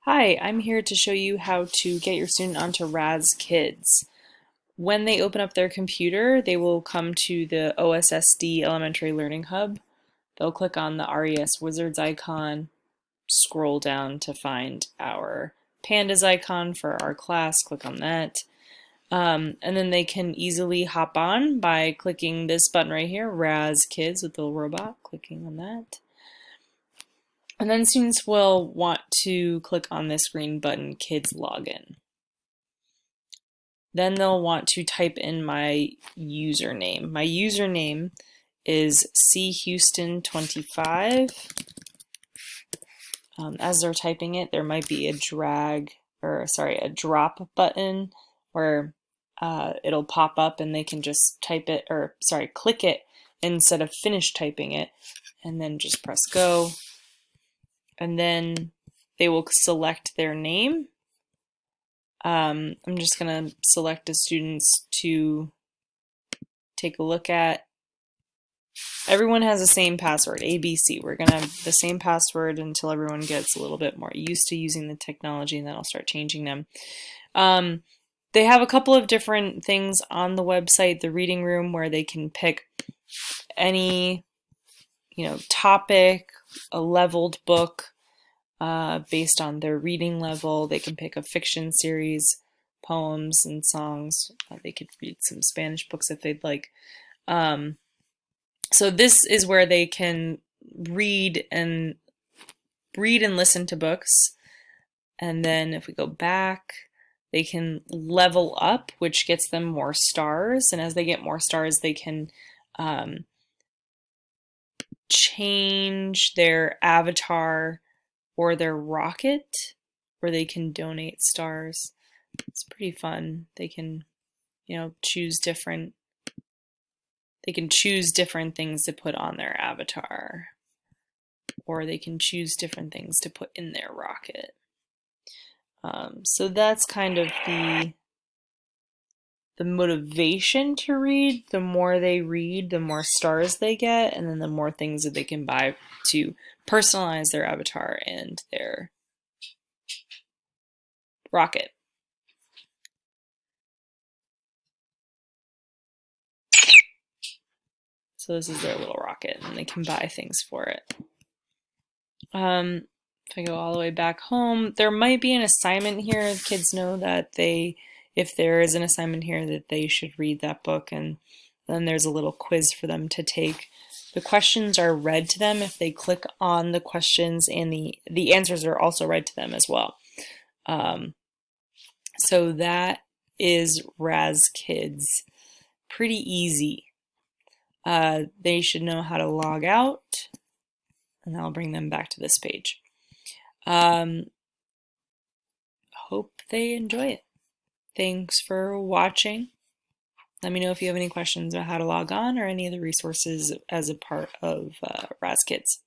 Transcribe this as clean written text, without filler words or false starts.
Hi, I'm here to show you how to get your student onto Raz Kids. When they open up their computer, they will come to the OSSD Elementary Learning Hub. They'll click on the RES Wizards icon, scroll down to find our pandas icon for our class, click on that. And then they can easily hop on by clicking this button right here, Raz Kids with the little robot, clicking on that. And then students will want to click on this green button, Kids Login. Then they'll want to type in my username. My username is chouston25. As they're typing it, there might be a drop button where it'll pop up and they can just click it instead of finish typing it, and then just press go. And then they will select their name. I'm just going to select the students to take a look at. Everyone has the same password, ABC. We're going to have the same password until everyone gets a little bit more used to using the technology, and then I'll start changing them. They have a couple of different things on the website, the reading room, where they can pick any topic, a leveled book, based on their reading level. They can pick a fiction series, poems and songs. They could read some Spanish books if they'd like. So this is where they can read and listen to books. And then if we go back, they can level up, which gets them more stars. And as they get more stars, they can change their avatar or their rocket, where they can donate stars. It's pretty fun. They can, choose different things to put on their avatar, or they can choose different things to put in their rocket. So that's kind of the motivation to read. The more they read, the more stars they get, and then the more things that they can buy to personalize their avatar and their rocket. So this is their little rocket, and they can buy things for it. If I go all the way back home, there might be an assignment here. Kids know that if there is an assignment here, that they should read that book, and then there's a little quiz for them to take. The questions are read to them if they click on the questions, and the answers are also read to them as well. So that is Raz Kids. Pretty easy. They should know how to log out, and I'll bring them back to this page. Hope they enjoy it. Thanks for watching. Let me know if you have any questions about how to log on or any of the resources as a part of Raz Kids.